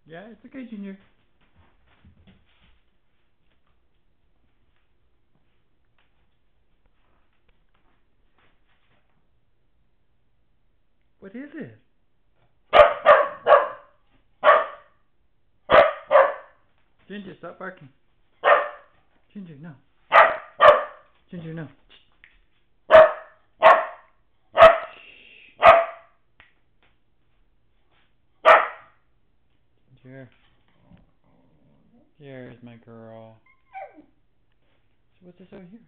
Yeah, it's okay, Ginger. What is it? Ginger, stop barking. Ginger, no. Ginger, no. Ginger. Here's my girl. So what's this over here?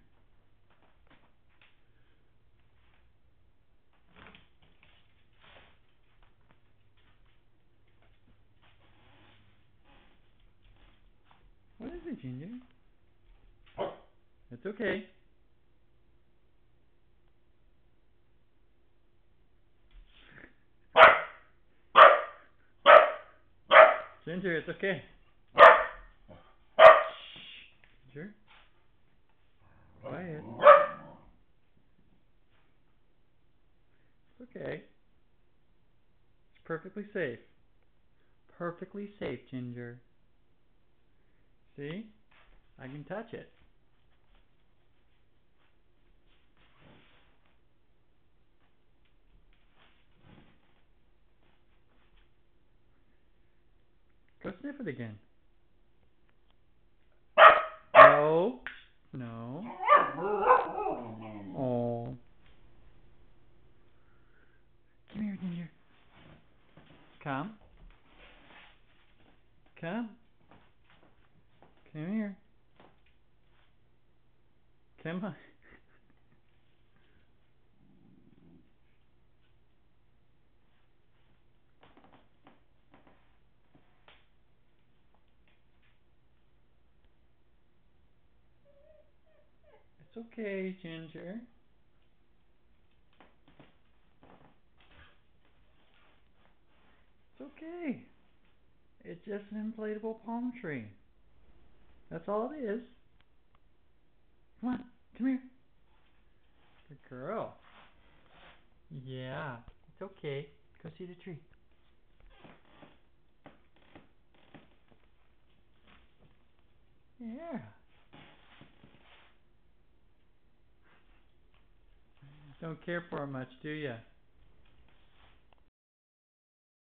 What is it, Ginger? It's okay. Ginger, it's okay. Ginger? Quiet. It's okay. It's perfectly safe. Perfectly safe, Ginger. See? I can touch it. Go sniff it again. No. No. Oh. Come here, Ginger. Come. Come. Come here. Come on. It's okay, Ginger. It's okay. It's just an inflatable palm tree. That's all it is. Come on. Come here. Good girl. Yeah. It's okay. Go see the tree. Yeah. Don't care for it much, do ya?